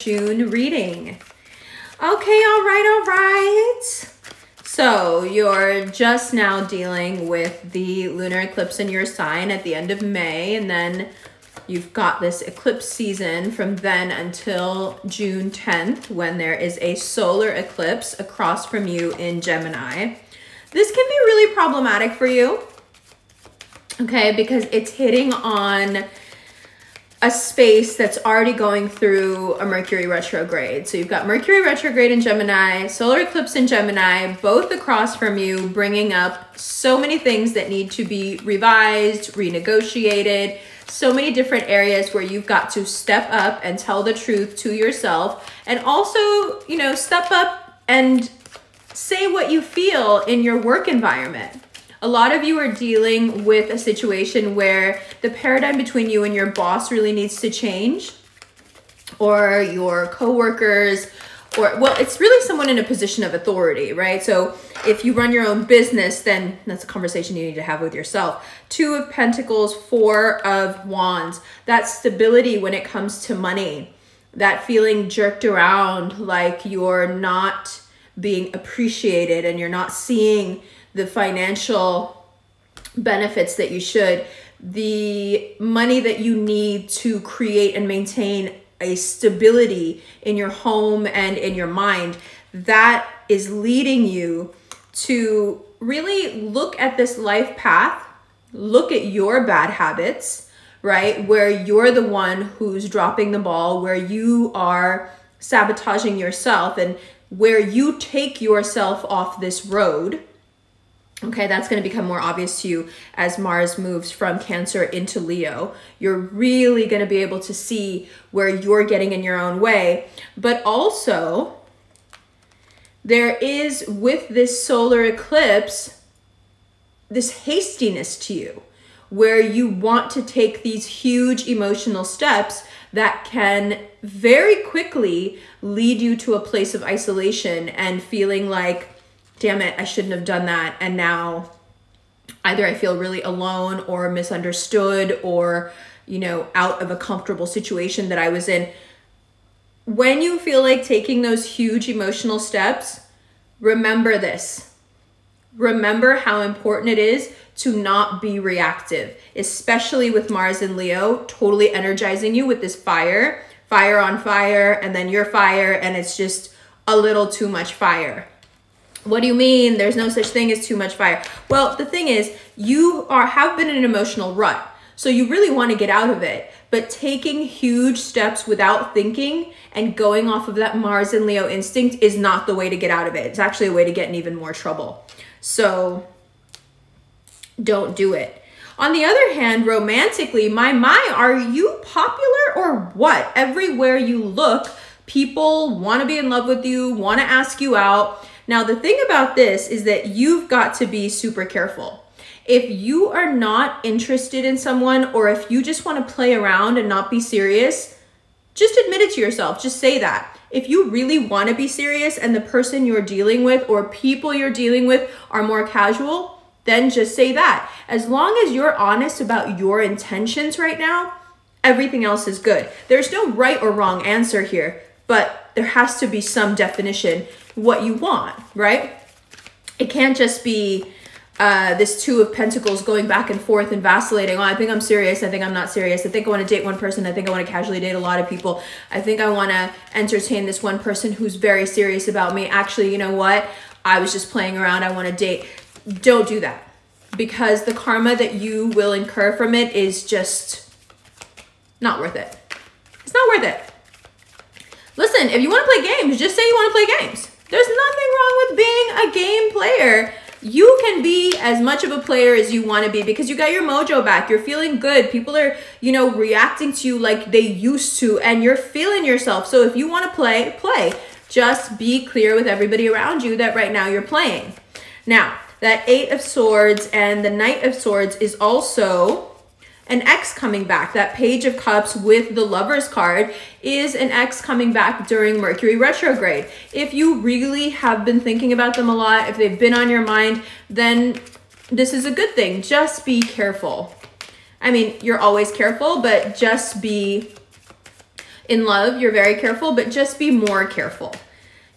June reading. Okay, all right. So you're just now dealing with the lunar eclipse in your sign at the end of May, and then you've got this eclipse season from then until June 10th, when there is a solar eclipse across from you in Gemini. This can be really problematic for you, okay, because it's hitting on a space that's already going through a Mercury retrograde. So you've got Mercury retrograde in Gemini, solar eclipse in Gemini, both across from you, bringing up so many things that need to be revised, renegotiated, so many different areas where you've got to step up and tell the truth to yourself, and also, you know, step up and say what you feel in your work environment. A lot of you are dealing with a situation where the paradigm between you and your boss really needs to change, or your coworkers, or, well, it's really someone in a position of authority, right? So if you run your own business, then that's a conversation you need to have with yourself. 2 of Pentacles, 4 of Wands, that stability when it comes to money, that feeling jerked around like you're not being appreciated and you're not seeing the financial benefits that you should, the money that you need to create and maintain a stability in your home and in your mind, that is leading you to really look at this life path, look at your bad habits, right? Where you're the one who's dropping the ball, where you are sabotaging yourself, and where you take yourself off this road. Okay, that's going to become more obvious to you as Mars moves from Cancer into Leo. You're really going to be able to see where you're getting in your own way. But also, there is, with this solar eclipse, this hastiness to you, where you want to take these huge emotional steps that can very quickly lead you to a place of isolation and feeling like, damn it, I shouldn't have done that. And now either I feel really alone or misunderstood, or, you know, out of a comfortable situation that I was in. When you feel like taking those huge emotional steps, remember this. Remember how important it is to not be reactive, especially with Mars and Leo totally energizing you with this fire on fire, and then your fire, and it's just a little too much fire. What do you mean there's no such thing as too much fire? Well, the thing is, you have been in an emotional rut, so you really want to get out of it. But taking huge steps without thinking and going off of that Mars and Leo instinct is not the way to get out of it. It's actually a way to get in even more trouble. So don't do it. On the other hand, romantically, my, are you popular or what? Everywhere you look, people want to be in love with you, want to ask you out. Now, the thing about this is that you've got to be super careful. If you are not interested in someone, or if you just want to play around and not be serious, just admit it to yourself. Just say that. If you really want to be serious and the person you're dealing with or people you're dealing with are more casual, then just say that. As long as you're honest about your intentions right now, everything else is good. There's no right or wrong answer here, but there has to be some definition what you want, right? It can't just be this 2 of Pentacles going back and forth and vacillating. Oh, I think I'm serious. I think I'm not serious. I think I want to date one person. I think I want to casually date a lot of people. I think I want to entertain this one person who's very serious about me. Actually, you know what? I was just playing around. I want to date. Don't do that, because the karma that you will incur from it is just not worth it. It's not worth it. Listen, if you want to play games, just say you want to play games. There's nothing wrong with being a game player. You can be as much of a player as you want to be, because you got your mojo back. You're feeling good. People are, you know, reacting to you like they used to, and you're feeling yourself. So if you want to play, play. Just be clear with everybody around you that right now you're playing. Now, that 8 of Swords and the Knight of Swords is also an ex coming back. That Page of Cups with the Lover's card is an ex coming back during Mercury retrograde. If you really have been thinking about them a lot, if they've been on your mind, then this is a good thing. Just be careful. I mean, you're always careful, but just be In love, you're very careful, but just be more careful.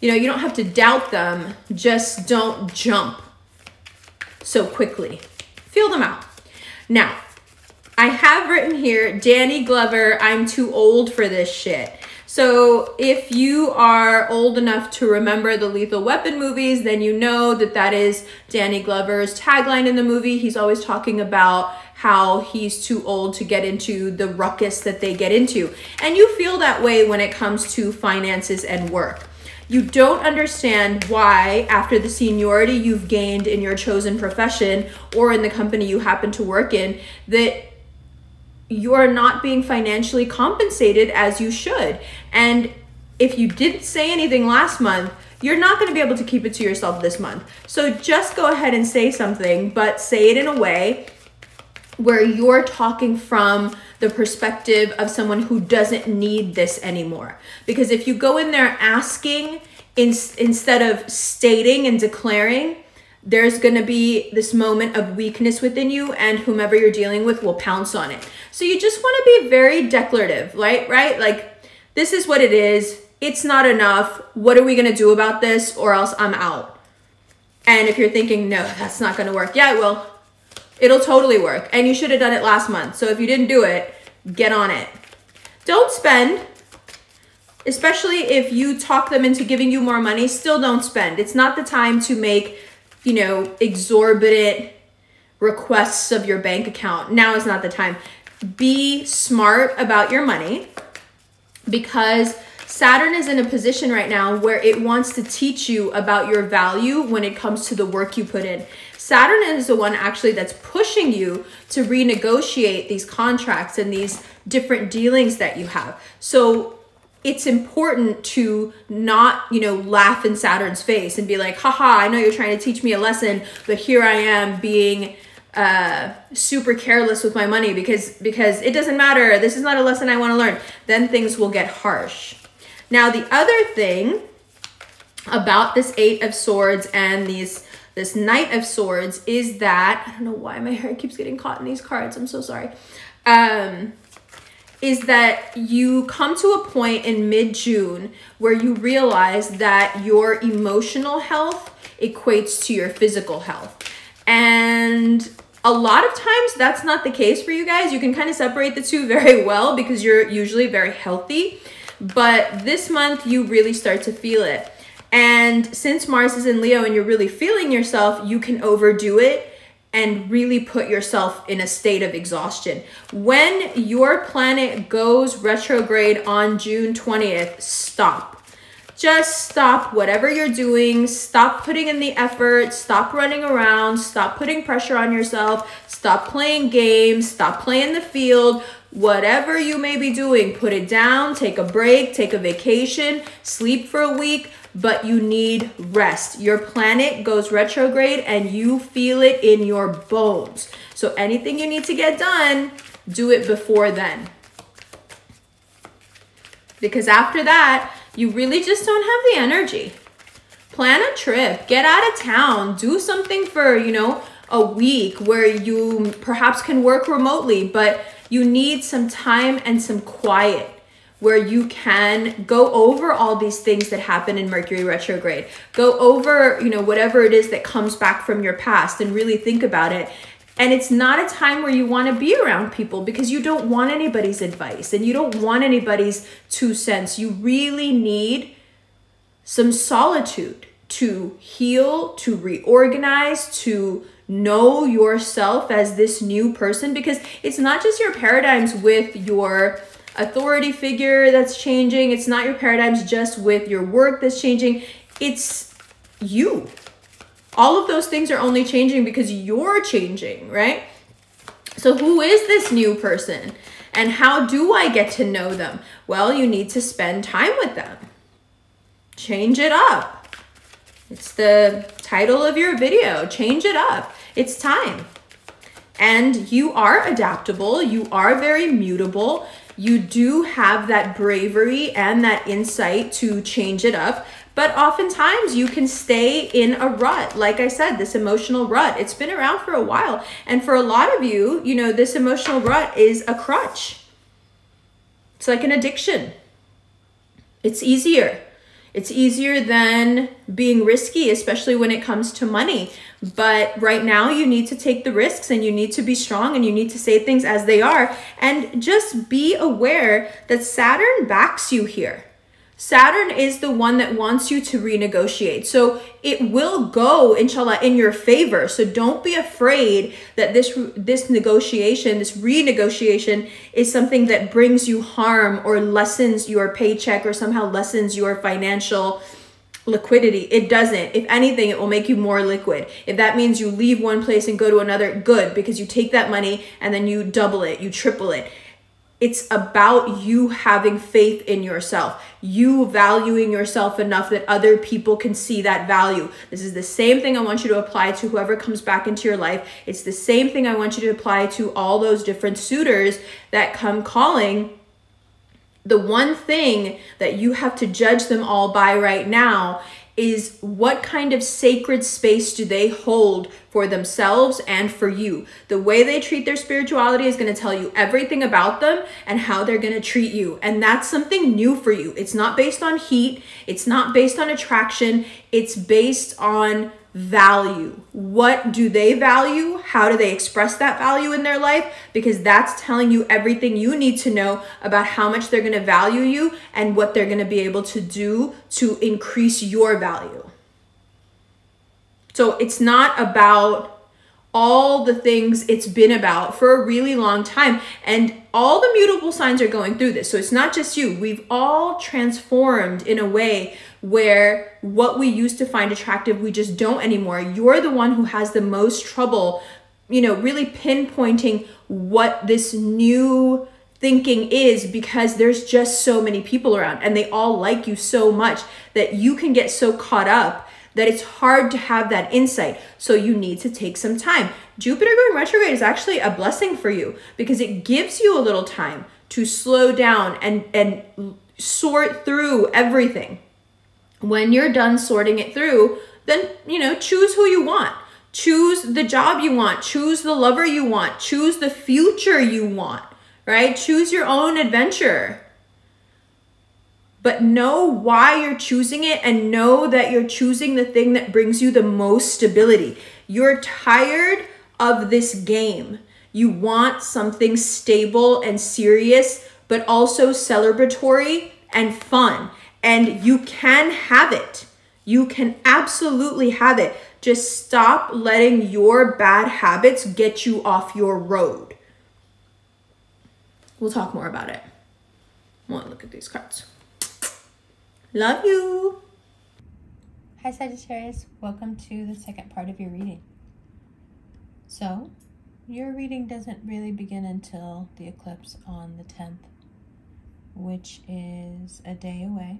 You know, you don't have to doubt them, just don't jump so quickly. Feel them out. Now, I have written here, Danny Glover, I'm too old for this shit. So if you are old enough to remember the Lethal Weapon movies, then you know that that is Danny Glover's tagline in the movie. He's always talking about how he's too old to get into the ruckus that they get into. And you feel that way when it comes to finances and work. You don't understand why, after the seniority you've gained in your chosen profession or in the company you happen to work in, that you're not being financially compensated as you should. And if you didn't say anything last month, you're not going to be able to keep it to yourself this month. So just go ahead and say something, but say it in a way where you're talking from the perspective of someone who doesn't need this anymore. Because if you go in there asking instead of stating and declaring, there's going to be this moment of weakness within you, and whomever you're dealing with will pounce on it. So you just want to be very declarative, right? Like, this is what it is. It's not enough. What are we going to do about this, or else I'm out? And if you're thinking, no, that's not going to work. Yeah, it will. It'll totally work. And you should have done it last month. So if you didn't do it, get on it. Don't spend, especially if you talk them into giving you more money. Still don't spend. It's not the time to make, you know, exorbitant requests of your bank account. Now is not the time. Be smart about your money, because Saturn is in a position right now where it wants to teach you about your value when it comes to the work you put in. Saturn is the one actually that's pushing you to renegotiate these contracts and these different dealings that you have. So it's important to not, you know, laugh in Saturn's face and be like, haha, I know you're trying to teach me a lesson, but here I am being super careless with my money because it doesn't matter. This is not a lesson I want to learn. Then things will get harsh. Now, the other thing about this Eight of Swords and this Knight of Swords is that, I don't know why my hair keeps getting caught in these cards. I'm so sorry. Is that you come to a point in mid-June where you realize that your emotional health equates to your physical health. And a lot of times that's not the case for you guys. You can kind of separate the two very well because you're usually very healthy. But this month you really start to feel it. And since Mars is in Leo and you're really feeling yourself, you can overdo it and really put yourself in a state of exhaustion. When your planet goes retrograde on June 20th, stop. Just stop whatever you're doing. Stop putting in the effort. Stop running around. Stop putting pressure on yourself. Stop playing games. Stop playing the field. Whatever you may be doing, put it down, take a break, take a vacation, sleep for a week, but you need rest. Your planet goes retrograde and you feel it in your bones. So anything you need to get done, do it before then. Because after that, you really just don't have the energy. Plan a trip, get out of town, do something for, you know, a week where you perhaps can work remotely, but you need some time and some quiet where you can go over all these things that happen in Mercury retrograde. Go over, you know, whatever it is that comes back from your past and really think about it. And it's not a time where you want to be around people because you don't want anybody's advice and you don't want anybody's 2 cents. You really need some solitude to heal, to reorganize, to know yourself as this new person, because it's not just your paradigms with your authority figure that's changing. It's not your paradigms just with your work that's changing. It's you. All of those things are only changing because you're changing, right? So who is this new person? And how do I get to know them? Well, you need to spend time with them. Change it up. It's the title of your video. Change it up. It's time. And you are adaptable. You are very mutable. You do have that bravery and that insight to change it up. But oftentimes you can stay in a rut. Like I said, this emotional rut, it's been around for a while. And for a lot of you, you know, this emotional rut is a crutch. It's like an addiction. It's easier. It's easier than being risky, especially when it comes to money. But right now you need to take the risks and you need to be strong and you need to say things as they are. And just be aware that Saturn backs you here. Saturn is the one that wants you to renegotiate. So it will go, inshallah, in your favor. So don't be afraid that this renegotiation is something that brings you harm or lessens your paycheck or somehow lessens your financial liquidity. It doesn't. If anything, it will make you more liquid. If that means you leave one place and go to another, good, because you take that money and then you double it, you triple it. It's about you having faith in yourself, you valuing yourself enough that other people can see that value. This is the same thing I want you to apply to whoever comes back into your life. It's the same thing I want you to apply to all those different suitors that come calling. The one thing that you have to judge them all by right now is what kind of sacred space do they hold for themselves and for you. The way they treat their spirituality is going to tell you everything about them and how they're going to treat you. And that's something new for you. It's not based on heat. It's not based on attraction. It's based on value. What do they value? How do they express that value in their life? Because that's telling you everything you need to know about how much they're going to value you and what they're going to be able to do to increase your value. So it's not about all the things it's been about for a really long time. And all the mutable signs are going through this. So it's not just you. We've all transformed in a way where what we used to find attractive, we just don't anymore. You're the one who has the most trouble, really pinpointing what this new thinking is, because there's just so many people around and they all like you so much that you can get so caught up that it's hard to have that insight. So you need to take some time. Jupiter going retrograde is actually a blessing for you because it gives you a little time to slow down and sort through everything. When you're done sorting it through, then, choose who you want. Choose the job you want. Choose the lover you want. Choose the future you want, right? Choose your own adventure. But know why you're choosing it and know that you're choosing the thing that brings you the most stability. You're tired of this game. You want something stable and serious, but also celebratory and fun. And you can have it. You can absolutely have it. Just stop letting your bad habits get you off your road. We'll talk more about it. I want to look at these cards. Love you. Hi Sagittarius, welcome to the second part of your reading. So, your reading doesn't really begin until the eclipse on the 10th, which is a day away.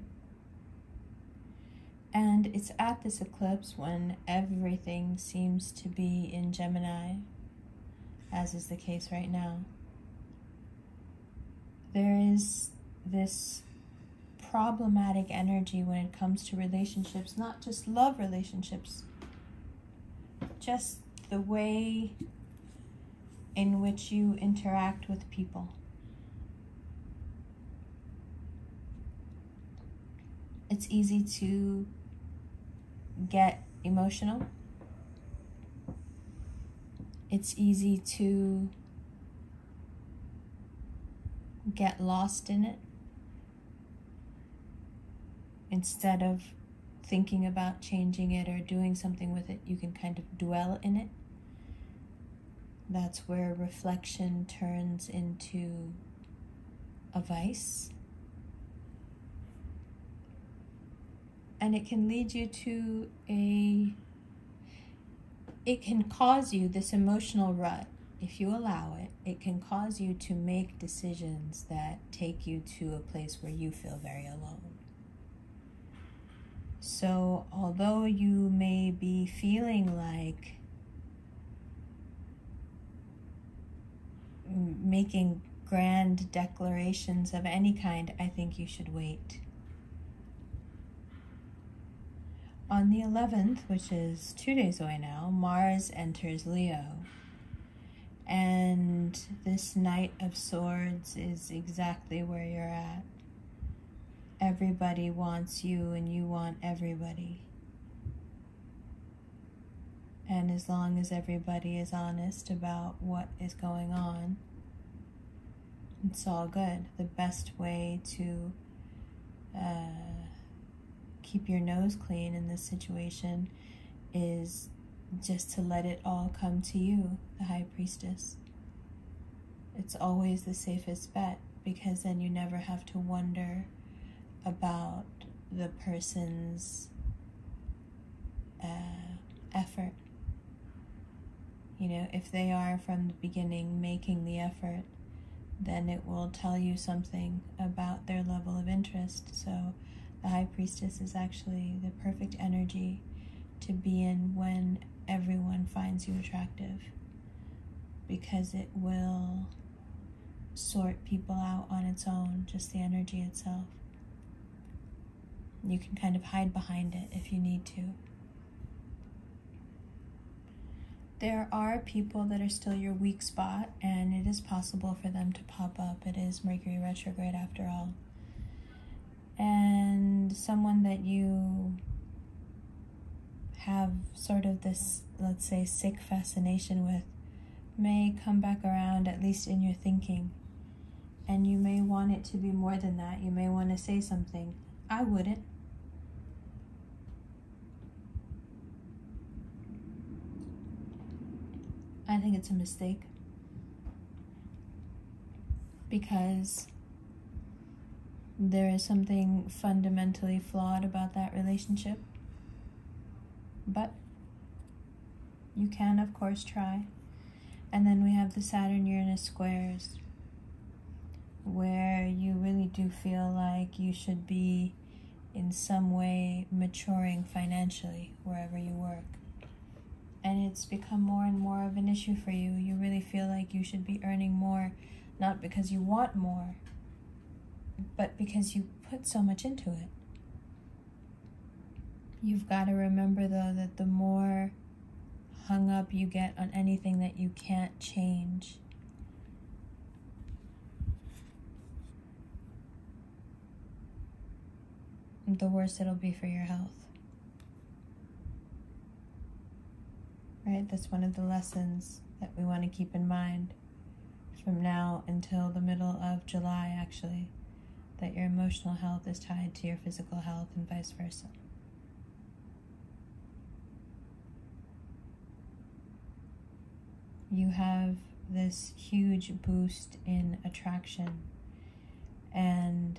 And it's at this eclipse when everything seems to be in Gemini, as is the case right now. There is this problematic energy when it comes to relationships, not just love relationships, just the way in which you interact with people. It's easy to get emotional. It's easy to get lost in it. Instead of thinking about changing it or doing something with it, you can kind of dwell in it. That's where reflection turns into a vice. And it can lead you to it can cause you this emotional rut. If you allow it, it can cause you to make decisions that take you to a place where you feel very alone. So, although you may be feeling like making grand declarations of any kind, I think you should wait. On the 11th, which is 2 days away now, Mars enters Leo. And this Knight of Swords is exactly where you're at. everybody wants you and you want everybody. And as long as everybody is honest about what is going on, it's all good. The best way to keep your nose clean in this situation is just to let it all come to you, the High Priestess. It's always the safest bet, because then you never have to wonder about the person's effort. You know, if they are from the beginning making the effort, then it will tell you something about their level of interest. So the High Priestess is actually the perfect energy to be in when everyone finds you attractive, because it will sort people out on its own, just the energy itself. You can kind of hide behind it if you need to. There are people that are still your weak spot, and it is possible for them to pop up. It is Mercury retrograde after all. And someone that you have sort of this, let's say, sick fascination with may come back around, at least in your thinking. And you may want it to be more than that. You may want to say something. I wouldn't. I think it's a mistake, because there is something fundamentally flawed about that relationship. But you can, of course, try. And then we have the Saturn-Uranus squares, where you really do feel like you should be in some way maturing financially wherever you work. And it's become more and more of an issue for you. You really feel like you should be earning more, not because you want more, but because you put so much into it. You've got to remember, though, that the more hung up you get on anything that you can't change, the worse it'll be for your health. Right? That's one of the lessons that we want to keep in mind from now until the middle of July, actually, that your emotional health is tied to your physical health and vice versa. You have this huge boost in attraction, and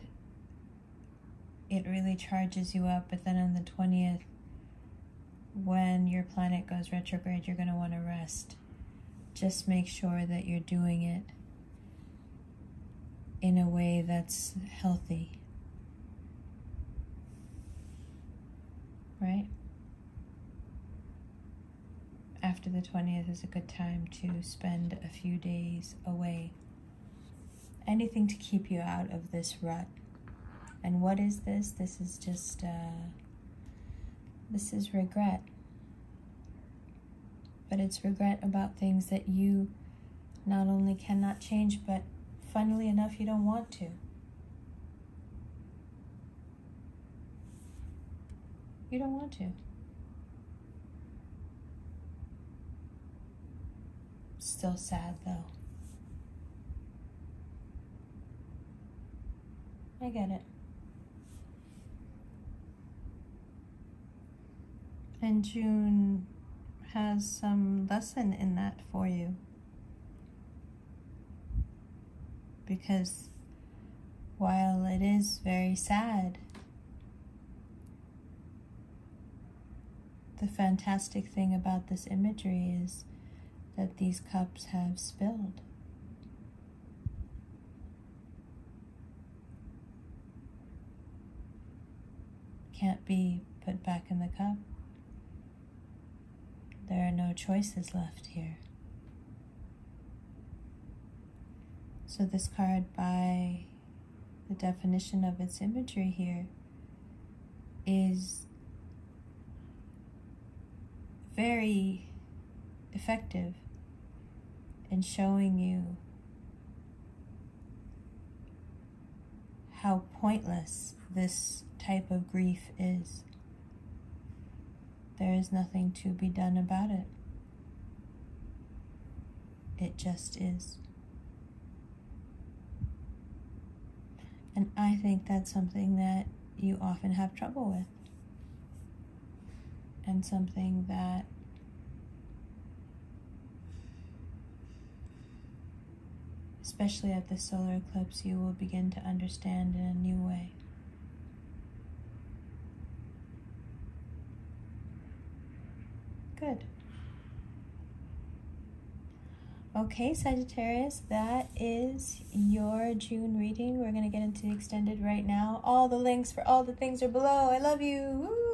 it really charges you up. But then on the 20th, when your planet goes retrograde, you're going to want to rest. Just make sure that you're doing it in a way that's healthy. Right? After the 20th is a good time to spend a few days away. Anything to keep you out of this rut. And what is this? This is just, this is regret. But it's regret about things that you not only cannot change, but funnily enough, you don't want to. You don't want to. Still sad, though. I get it. And June has some lesson in that for you. Because while it is very sad, the fantastic thing about this imagery is that these cups have spilled. Can't be put back in the cup. There are no choices left here. So this card, by the definition of its imagery here, is very effective in showing you how pointless this type of grief is. There is nothing to be done about it. It just is. And I think that's something that you often have trouble with. And something that especially at this solar eclipse, you will begin to understand in a new way. Good. Okay, Sagittarius, that is your June reading. We're going to get into the extended right now. All the links for all the things are below. I love you. Woo!